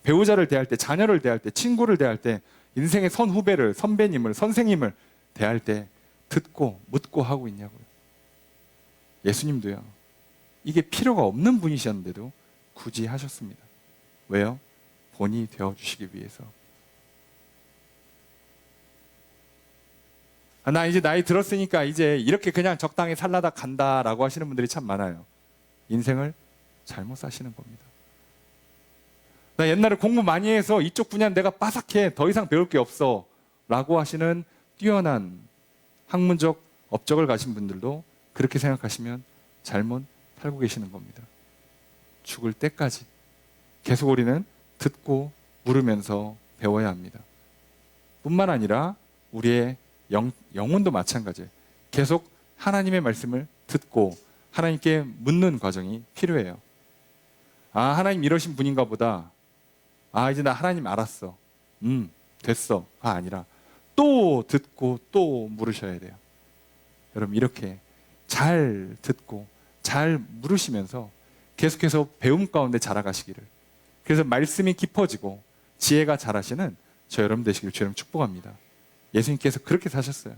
배우자를 대할 때, 자녀를 대할 때, 친구를 대할 때, 인생의 선후배를, 선배님을, 선생님을 대할 때 듣고 묻고 하고 있냐고요. 예수님도요, 이게 필요가 없는 분이셨는데도 굳이 하셨습니다. 왜요? 본이 되어주시기 위해서. 나 이제 나이 들었으니까 이제 이렇게 그냥 적당히 살라다 간다라고 하시는 분들이 참 많아요. 인생을 잘못 사시는 겁니다. 나 옛날에 공부 많이 해서 이쪽 분야는 내가 빠삭해, 더 이상 배울 게 없어 라고 하시는 뛰어난 학문적 업적을 가신 분들도 그렇게 생각하시면 잘못 살고 계시는 겁니다. 죽을 때까지 계속 우리는 듣고 물으면서 배워야 합니다. 뿐만 아니라 우리의 영혼도 마찬가지예요. 계속 하나님의 말씀을 듣고 하나님께 묻는 과정이 필요해요. 아, 하나님 이러신 분인가 보다. 아, 이제 나 하나님 알았어. 됐어가 아니라 또 듣고 또 물으셔야 돼요. 여러분, 이렇게 잘 듣고 잘 물으시면서 계속해서 배움 가운데 자라가시기를, 그래서 말씀이 깊어지고 지혜가 자라시는 저 여러분 되시기를 주님 축복합니다. 예수님께서 그렇게 사셨어요.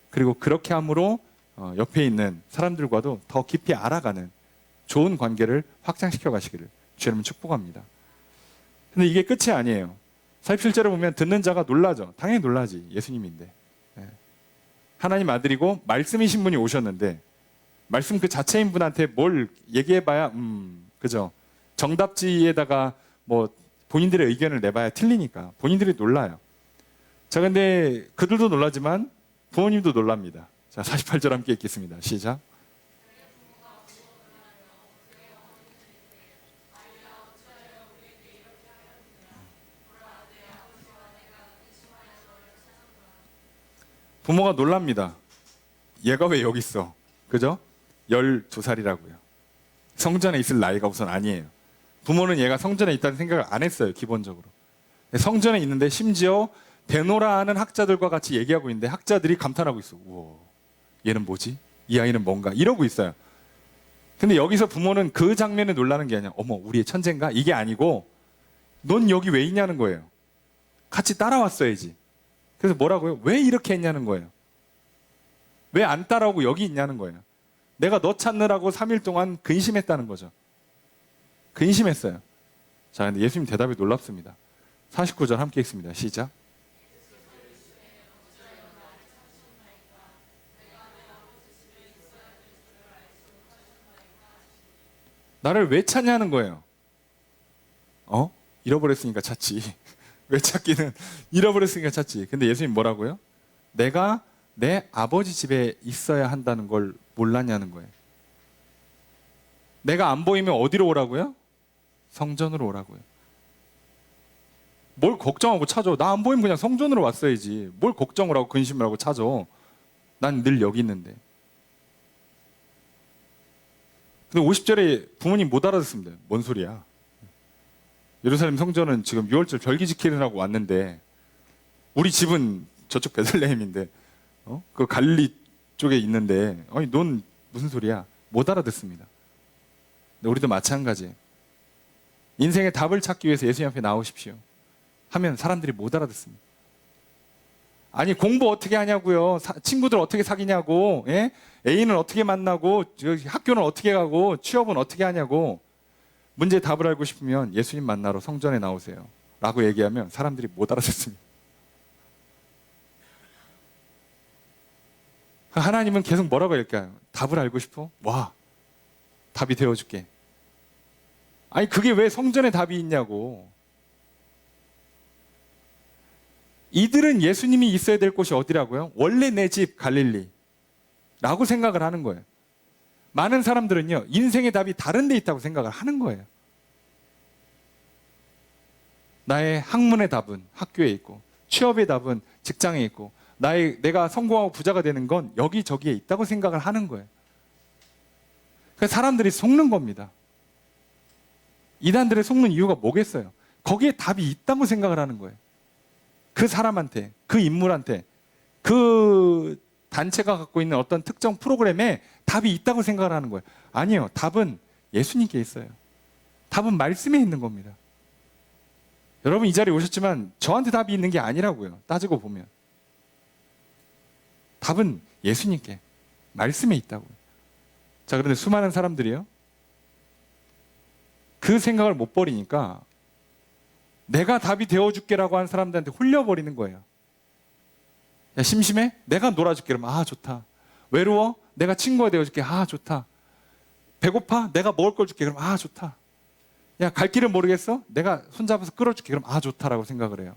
그리고 그렇게 함으로 옆에 있는 사람들과도 더 깊이 알아가는 좋은 관계를 확장시켜 가시기를 주님 축복합니다. 근데 이게 끝이 아니에요. 47절에 보면 듣는 자가 놀라죠. 당연히 놀라지, 예수님인데. 하나님 아들이고 말씀이신 분이 오셨는데 말씀 그 자체인 분한테 뭘 얘기해봐야 그죠? 정답지에다가 뭐 본인들의 의견을 내봐야 틀리니까 본인들이 놀라요. 자, 근데 그들도 놀라지만 부모님도 놀랍니다. 자, 48절 함께 읽겠습니다. 시작. 부모가 놀랍니다. 얘가 왜 여기 있어? 그죠? 12살이라고요. 성전에 있을 나이가 우선 아니에요. 부모는 얘가 성전에 있다는 생각을 안 했어요, 기본적으로. 성전에 있는데 심지어 대노라 하는 학자들과 같이 얘기하고 있는데 학자들이 감탄하고 있어. 우와, 얘는 뭐지? 이 아이는 뭔가? 이러고 있어요. 근데 여기서 부모는 그 장면에 놀라는 게 아니야. 어머, 우리의 천재인가? 이게 아니고 넌 여기 왜 있냐는 거예요. 같이 따라왔어야지. 그래서 뭐라고요? 왜 이렇게 했냐는 거예요. 왜 안 따라오고 여기 있냐는 거예요. 내가 너 찾느라고 3일 동안 근심했다는 거죠. 근심했어요. 자, 근데 예수님 대답이 놀랍습니다. 49절 함께 읽습니다. 시작. 나를 왜 찾냐는 거예요. 잃어버렸으니까 찾지. 왜 찾기는 잃어버렸으니까 찾지. 근데 예수님 뭐라고요? 내가 내 아버지 집에 있어야 한다는 걸 몰랐냐는 거예요. 내가 안 보이면 어디로 오라고요? 성전으로 오라고요. 뭘 걱정하고 찾아? 나 안 보이면 그냥 성전으로 왔어야지. 뭘 걱정을 하고 근심을 하고 찾아? 난 늘 여기 있는데. 근데 50절에 부모님 못 알아듣습니다. 뭔 소리야? 예루살렘 성전은 지금 6월절 절기 지키느라고 왔는데 우리 집은 저쪽 베들레헴인데 그 갈릴리 쪽에 있는데 아니 넌 무슨 소리야? 못 알아듣습니다. 근데 우리도 마찬가지예요. 인생의 답을 찾기 위해서 예수님 앞에 나오십시오 하면 사람들이 못 알아듣습니다. 아니 공부 어떻게 하냐고요? 친구들 어떻게 사귀냐고? 예? 애인은 어떻게 만나고? 학교는 어떻게 가고? 취업은 어떻게 하냐고? 문제의 답을 알고 싶으면 예수님 만나러 성전에 나오세요 라고 얘기하면 사람들이 못 알아듣습니다. 하나님은 계속 뭐라고 할까요? 답을 알고 싶어? 와, 답이 되어줄게. 아니 그게 왜 성전에 답이 있냐고. 이들은 예수님이 있어야 될 곳이 어디라고요? 원래 내 집 갈릴리 라고 생각을 하는 거예요. 많은 사람들은요 인생의 답이 다른 데 있다고 생각을 하는 거예요. 나의 학문의 답은 학교에 있고 취업의 답은 직장에 있고 내가 성공하고 부자가 되는 건 여기저기에 있다고 생각을 하는 거예요. 그래서 사람들이 속는 겁니다. 이단들의 속는 이유가 뭐겠어요? 거기에 답이 있다고 생각을 하는 거예요. 그 사람한테, 그 인물한테, 그 단체가 갖고 있는 어떤 특정 프로그램에 답이 있다고 생각을 하는 거예요. 아니요. 답은 예수님께 있어요. 답은 말씀에 있는 겁니다. 여러분 이 자리에 오셨지만 저한테 답이 있는 게 아니라고요. 따지고 보면. 답은 예수님께, 말씀에 있다고요. 자, 그런데 수많은 사람들이요. 그 생각을 못 버리니까 내가 답이 되어줄게라고 한 사람들한테 홀려버리는 거예요. 야, 심심해? 내가 놀아줄게. 그러면 아 좋다. 외로워? 내가 친구가 되어줄게. 아 좋다. 배고파? 내가 먹을 걸 줄게. 그럼 아 좋다. 야, 갈 길을 모르겠어? 내가 손잡아서 끌어줄게. 그럼 아 좋다라고 생각을 해요.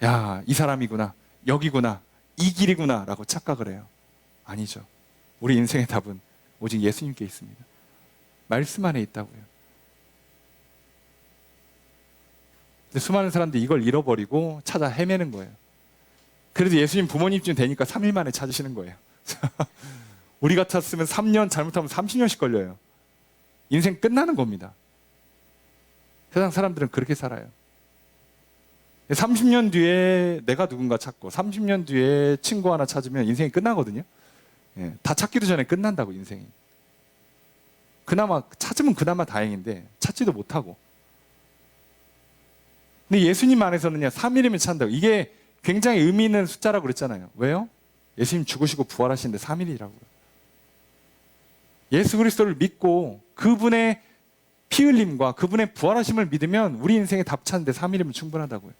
야, 이 사람이구나. 여기구나. 이 길이구나 라고 착각을 해요. 아니죠. 우리 인생의 답은 오직 예수님께 있습니다. 말씀 안에 있다고요. 근데 수많은 사람들이 이걸 잃어버리고 찾아 헤매는 거예요. 그래도 예수님 부모님쯤 되니까 3일 만에 찾으시는 거예요. 우리 같았으면 3년, 잘못하면 30년씩 걸려요. 인생 끝나는 겁니다. 세상 사람들은 그렇게 살아요. 30년 뒤에 내가 누군가 찾고 30년 뒤에 친구 하나 찾으면 인생이 끝나거든요. 예, 다 찾기도 전에 끝난다고 인생이. 그나마 찾으면 그나마 다행인데 찾지도 못하고. 근데 예수님 안에서는요 3일이면 찾는다고. 이게 굉장히 의미 있는 숫자라고 그랬잖아요. 왜요? 예수님 죽으시고 부활하시는데 3일이라고요. 예수 그리스도를 믿고 그분의 피 흘림과 그분의 부활하심을 믿으면 우리 인생에 답 찾는데 3일이면 충분하다고요.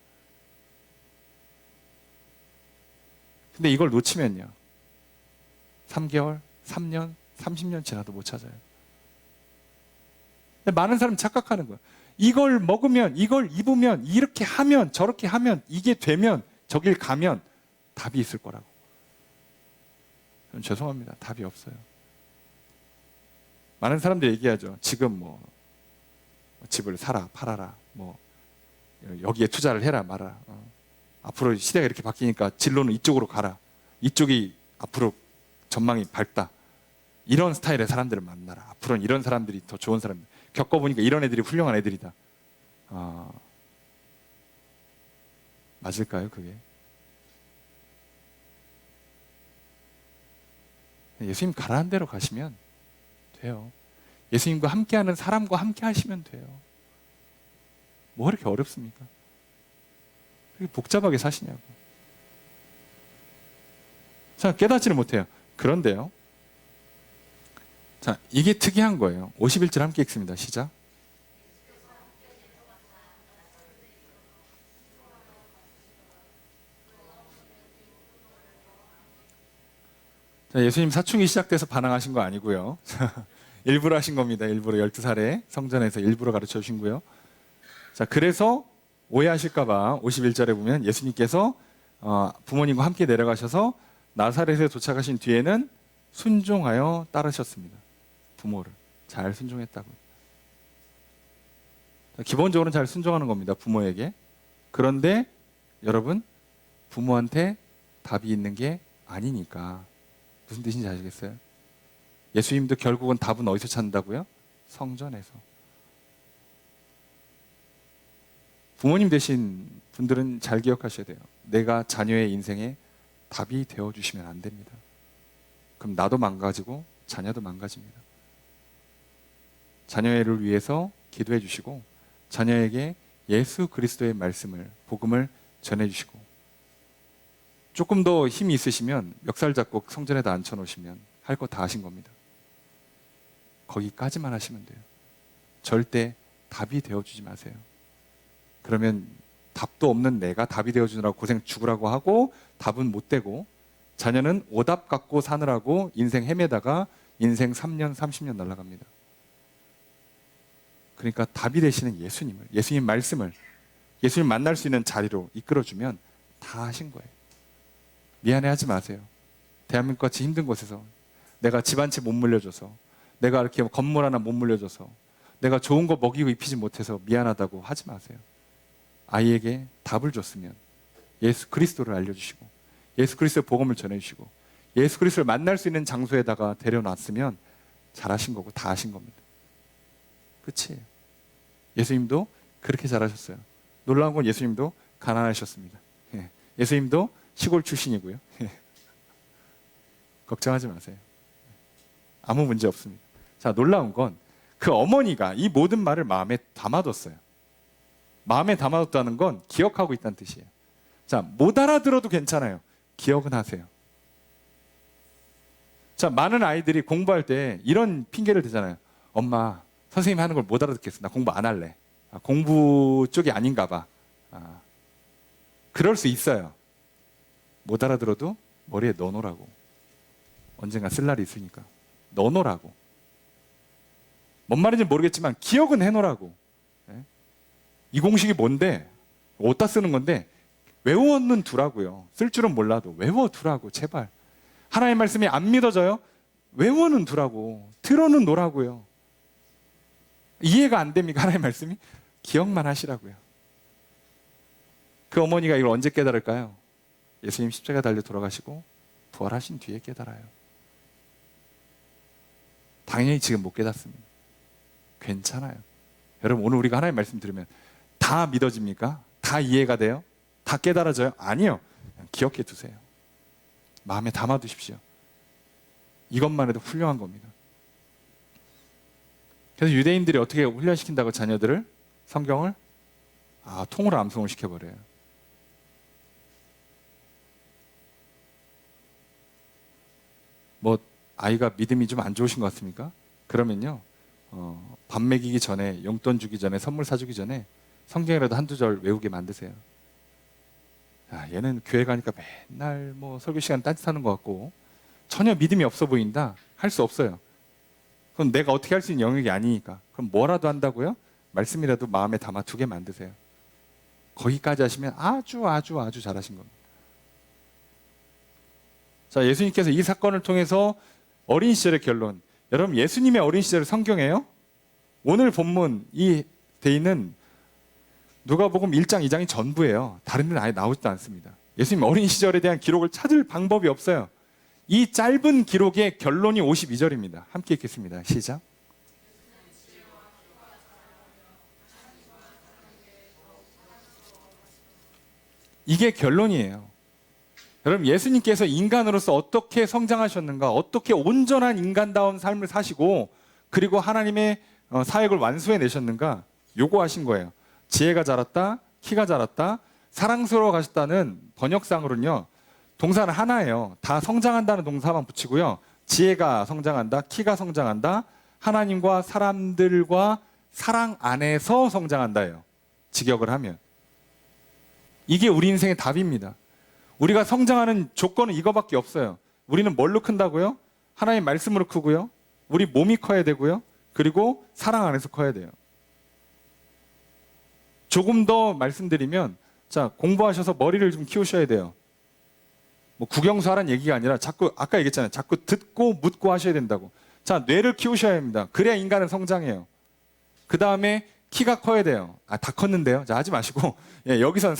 근데 이걸 놓치면요 3개월, 3년, 30년 지나도 못 찾아요. 근데 많은 사람이 착각하는 거예요. 이걸 먹으면, 이걸 입으면, 이렇게 하면, 저렇게 하면, 이게 되면, 저길 가면 답이 있을 거라고. 죄송합니다. 답이 없어요. 많은 사람들이 얘기하죠. 지금 뭐 집을 사라, 팔아라, 뭐 여기에 투자를 해라, 말아라. 앞으로 시대가 이렇게 바뀌니까 진로는 이쪽으로 가라. 이쪽이 앞으로 전망이 밝다. 이런 스타일의 사람들을 만나라. 앞으로는 이런 사람들이 더 좋은 사람들. 겪어보니까 이런 애들이 훌륭한 애들이다. 맞을까요, 그게? 예수님 가라는 대로 가시면 돼요. 예수님과 함께하는 사람과 함께 하시면 돼요. 뭐 그렇게 어렵습니까? 그렇게 복잡하게 사시냐고. 자, 깨닫지를 못해요. 그런데요. 자, 이게 특이한 거예요. 51절 함께 읽습니다. 시작. 자, 예수님 사춘기 시작돼서 반항하신 거 아니고요. 일부러 하신 겁니다. 일부러 12살에 성전에서 일부러 가르쳐 주신 거요. 자, 그래서 오해하실까봐 51절에 보면 예수님께서 부모님과 함께 내려가셔서 나사렛에 도착하신 뒤에는 순종하여 따르셨습니다. 부모를 잘 순종했다고요. 기본적으로는 잘 순종하는 겁니다. 부모에게. 그런데 여러분, 부모한테 답이 있는 게 아니니까. 무슨 뜻인지 아시겠어요? 예수님도 결국은 답은 어디서 찾는다고요? 성전에서. 부모님 되신 분들은 잘 기억하셔야 돼요. 내가 자녀의 인생에 답이 되어주시면 안 됩니다. 그럼 나도 망가지고 자녀도 망가집니다. 자녀를 위해서 기도해 주시고 자녀에게 예수 그리스도의 말씀을, 복음을 전해주시고 조금 더 힘이 있으시면 멱살 잡고 성전에다 앉혀놓으시면 할 거 다 하신 겁니다. 거기까지만 하시면 돼요. 절대 답이 되어주지 마세요. 그러면 답도 없는 내가 답이 되어주느라고 고생 죽으라고 하고 답은 못 되고 자녀는 오답 갖고 사느라고 인생 헤매다가 인생 3년, 30년 날아갑니다. 그러니까 답이 되시는 예수님을, 예수님 말씀을 예수님 만날 수 있는 자리로 이끌어주면 다 하신 거예요. 미안해하지 마세요. 대한민국 같이 힘든 곳에서 내가 집 한 채 못 물려줘서 내가 이렇게 건물 하나 못 물려줘서 내가 좋은 거 먹이고 입히지 못해서 미안하다고 하지 마세요. 아이에게 답을 줬으면 예수 그리스도를 알려주시고 예수 그리스도의 복음을 전해주시고 예수 그리스도를 만날 수 있는 장소에다가 데려놨으면 잘하신 거고 다 하신 겁니다. 끝이에요. 예수님도 그렇게 잘하셨어요. 놀라운 건 예수님도 가난하셨습니다. 예수님도 시골 출신이고요. 걱정하지 마세요. 아무 문제 없습니다. 자, 놀라운 건 그 어머니가 이 모든 말을 마음에 담아뒀어요. 마음에 담아뒀다는 건 기억하고 있다는 뜻이에요. 자, 못 알아들어도 괜찮아요. 기억은 하세요. 자, 많은 아이들이 공부할 때 이런 핑계를 대잖아요. 엄마, 선생님이 하는 걸 못 알아듣겠어. 나 공부 안 할래. 공부 쪽이 아닌가 봐. 그럴 수 있어요. 못 알아들어도 머리에 넣어놓으라고. 언젠가 쓸 날이 있으니까. 넣어놓으라고. 뭔 말인지 모르겠지만 기억은 해놓으라고. 이 공식이 뭔데? 어디다 쓰는 건데? 외워는 두라고요. 쓸 줄은 몰라도 외워두라고. 제발. 하나님의 말씀이 안 믿어져요? 외워는 두라고. 들어는 놓으라고요. 이해가 안 됩니까? 하나님의 말씀이? 기억만 하시라고요. 그 어머니가 이걸 언제 깨달을까요? 예수님 십자가 달려 돌아가시고 부활하신 뒤에 깨달아요. 당연히 지금 못 깨닫습니다. 괜찮아요. 여러분, 오늘 우리가 하나님의 말씀 들으면 다 믿어집니까? 다 이해가 돼요? 다 깨달아져요? 아니요. 그냥 기억해 두세요. 마음에 담아두십시오. 이것만 해도 훌륭한 겁니다. 그래서 유대인들이 어떻게 훈련시킨다고 자녀들을? 성경을 통으로 암송을 시켜버려요. 뭐 아이가 믿음이 좀 안 좋으신 것 같습니까? 그러면요, 밥 먹이기 전에, 용돈 주기 전에, 선물 사주기 전에 성경이라도 한두 절 외우게 만드세요. 얘는 교회 가니까 맨날 뭐 설교 시간 딴짓하는 것 같고 전혀 믿음이 없어 보인다. 할 수 없어요. 그럼 내가 어떻게 할 수 있는 영역이 아니니까. 그럼 뭐라도 한다고요? 말씀이라도 마음에 담아 두게 만드세요. 거기까지 하시면 아주 잘하신 겁니다. 자, 예수님께서 이 사건을 통해서 어린 시절의 결론. 여러분, 예수님의 어린 시절 성경이에요? 오늘 본문 이 돼 있는 누가복음 1장, 2장이 전부예요. 다른 데는 아예 나오지도 않습니다. 예수님 어린 시절에 대한 기록을 찾을 방법이 없어요. 이 짧은 기록의 결론이 52절입니다. 함께 읽겠습니다. 시작. 이게 결론이에요. 여러분, 예수님께서 인간으로서 어떻게 성장하셨는가, 어떻게 온전한 인간다운 삶을 사시고 그리고 하나님의 사역을 완수해내셨는가, 요거 하신 거예요. 지혜가 자랐다, 키가 자랐다, 사랑스러워 가셨다는 번역상으로는요, 동사는 하나예요. 다 성장한다는 동사만 붙이고요. 지혜가 성장한다, 키가 성장한다, 하나님과 사람들과 사랑 안에서 성장한다예요. 직역을 하면. 이게 우리 인생의 답입니다. 우리가 성장하는 조건은 이거밖에 없어요. 우리는 뭘로 큰다고요? 하나님 말씀으로 크고요. 우리 몸이 커야 되고요. 그리고 사랑 안에서 커야 돼요. 조금 더 말씀드리면, 자, 공부하셔서 머리를 좀 키우셔야 돼요. 뭐 국영수 하라는 얘기가 아니라 자꾸, 아까 얘기했잖아요. 자꾸 듣고 묻고 하셔야 된다고. 자, 뇌를 키우셔야 합니다. 그래야 인간은 성장해요. 그 다음에 키가 커야 돼요. 다 컸는데요. 자, 하지 마시고. 예, 여기서는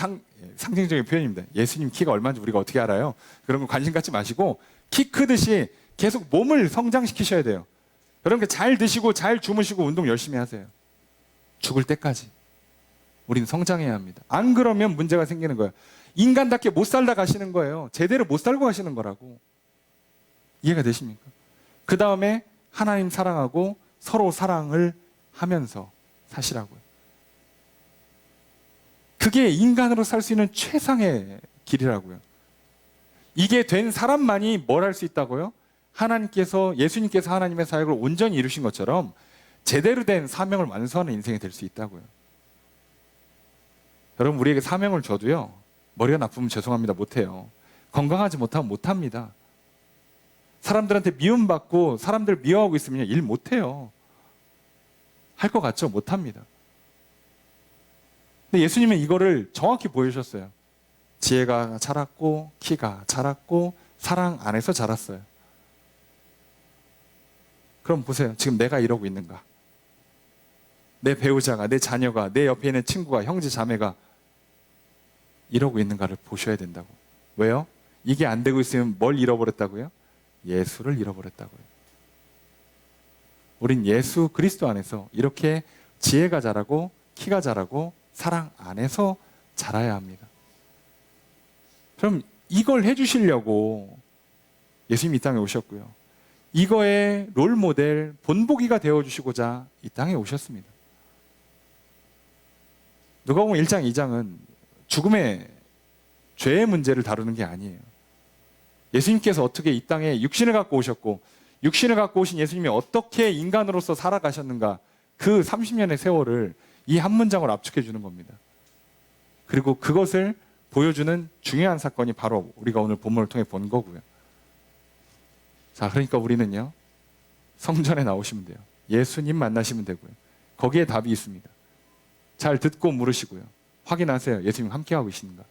상징적인 표현입니다. 예수님 키가 얼마인지 우리가 어떻게 알아요? 그런 거 관심 갖지 마시고, 키 크듯이 계속 몸을 성장시키셔야 돼요. 여러분, 잘 드시고 잘 주무시고 운동 열심히 하세요. 죽을 때까지. 우리는 성장해야 합니다. 안 그러면 문제가 생기는 거예요. 인간답게 못 살다 가시는 거예요. 제대로 못 살고 가시는 거라고. 이해가 되십니까? 그 다음에 하나님 사랑하고 서로 사랑을 하면서 사시라고요. 그게 인간으로 살 수 있는 최상의 길이라고요. 이게 된 사람만이 뭘 할 수 있다고요? 예수님께서 하나님의 사역을 온전히 이루신 것처럼 제대로 된 사명을 완수하는 인생이 될 수 있다고요. 여러분, 우리에게 사명을 줘도요, 머리가 나쁘면 죄송합니다, 못해요. 건강하지 못하면 못합니다. 사람들한테 미움받고 사람들 미워하고 있으면 일 못해요. 할 것 같죠? 못합니다. 근데 예수님은 이거를 정확히 보여주셨어요. 지혜가 자랐고 키가 자랐고 사랑 안에서 자랐어요. 그럼 보세요. 지금 내가 이러고 있는가? 내 배우자가, 내 자녀가, 내 옆에 있는 친구가, 형제 자매가 이러고 있는가를 보셔야 된다고. 왜요? 이게 안 되고 있으면 뭘 잃어버렸다고요? 예수를 잃어버렸다고요. 우린 예수 그리스도 안에서 이렇게 지혜가 자라고 키가 자라고 사랑 안에서 자라야 합니다. 그럼 이걸 해주시려고 예수님이 이 땅에 오셨고요. 이거의 롤모델, 본보기가 되어주시고자 이 땅에 오셨습니다. 누가복음 1장, 2장은 죽음의 죄의 문제를 다루는 게 아니에요. 예수님께서 어떻게 이 땅에 육신을 갖고 오셨고, 육신을 갖고 오신 예수님이 어떻게 인간으로서 살아가셨는가, 그 30년의 세월을 이 한 문장으로 압축해 주는 겁니다. 그리고 그것을 보여주는 중요한 사건이 바로 우리가 오늘 본문을 통해 본 거고요. 자, 그러니까 우리는요, 성전에 나오시면 돼요. 예수님 만나시면 되고요. 거기에 답이 있습니다. 잘 듣고 물으시고요. 확인하세요. 예수님 함께하고 계시는가?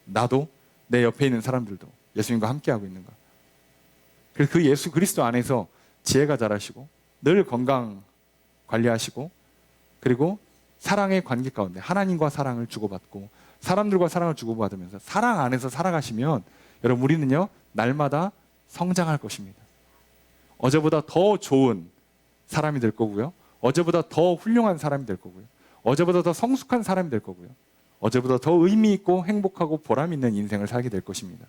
나도, 내 옆에 있는 사람들도 예수님과 함께하고 있는가? 그래서 그 예수 그리스도 안에서 지혜가 자라시고 늘 건강 관리하시고, 그리고 사랑의 관계 가운데 하나님과 사랑을 주고받고 사람들과 사랑을 주고받으면서 사랑 안에서 살아가시면, 여러분, 우리는요, 날마다 성장할 것입니다. 어제보다 더 좋은 사람이 될 거고요. 어제보다 더 훌륭한 사람이 될 거고요. 어제보다 더 성숙한 사람이 될 거고요. 어제보다 더 의미 있고 행복하고 보람 있는 인생을 살게 될 것입니다.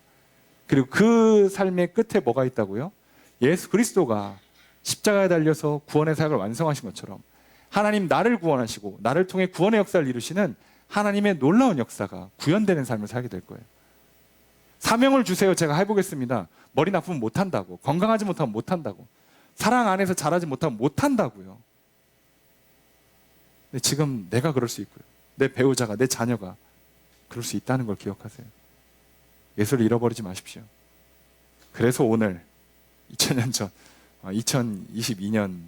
그리고 그 삶의 끝에 뭐가 있다고요? 예수 그리스도가 십자가에 달려서 구원의 사역을 완성하신 것처럼 하나님 나를 구원하시고 나를 통해 구원의 역사를 이루시는 하나님의 놀라운 역사가 구현되는 삶을 살게 될 거예요. 사명을 주세요. 제가 해보겠습니다. 머리 나쁘면 못한다고, 건강하지 못하면 못한다고, 사랑 안에서 자라지 못하면 못한다고요. 근데 지금 내가 그럴 수 있고요. 내 배우자가, 내 자녀가 그럴 수 있다는 걸 기억하세요. 예수를 잃어버리지 마십시오. 그래서 오늘 2000년 전, 2022년,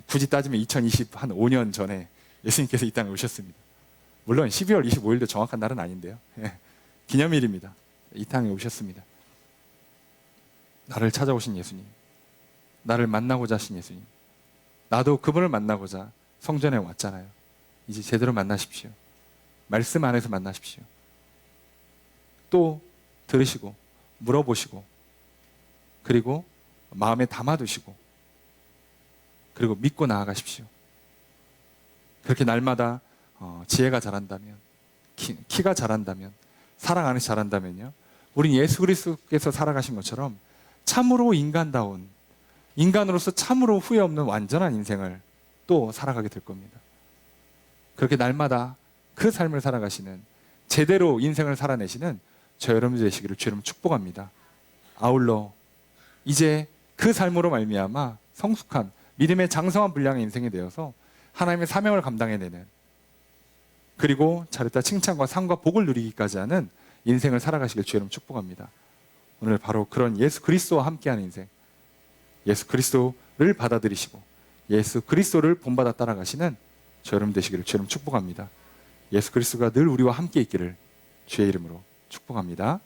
굳이 따지면 2025년 전에 예수님께서 이 땅에 오셨습니다. 물론 12월 25일도 정확한 날은 아닌데요. 기념일입니다. 이 땅에 오셨습니다. 나를 찾아오신 예수님, 나를 만나고자 하신 예수님, 나도 그분을 만나고자 성전에 왔잖아요. 이제 제대로 만나십시오. 말씀 안에서 만나십시오. 또 들으시고 물어보시고 그리고 마음에 담아두시고 그리고 믿고 나아가십시오. 그렇게 날마다 지혜가 자란다면, 키가 자란다면, 사랑 안에서 자란다면요, 우린 예수 그리스도께서 살아가신 것처럼 참으로 인간다운, 인간으로서 참으로 후회 없는 완전한 인생을 또 살아가게 될 겁니다. 그렇게 날마다 그 삶을 살아가시는, 제대로 인생을 살아내시는 저 여러분 되시기를 주 이름 축복합니다. 아울러 이제 그 삶으로 말미암아 성숙한 믿음의 장성한 분량의 인생이 되어서 하나님의 사명을 감당해내는, 그리고 잘했다 칭찬과 상과 복을 누리기까지 하는 인생을 살아가시길 주 이름 축복합니다. 오늘 바로 그런 예수 그리스도와 함께하는 인생, 예수 그리스도를 받아들이시고 예수 그리스도를 본받아 따라가시는 저 여러분 되시기를 주 이름 축복합니다. 예수 그리스도가 늘 우리와 함께 있기를 주의 이름으로 축복합니다.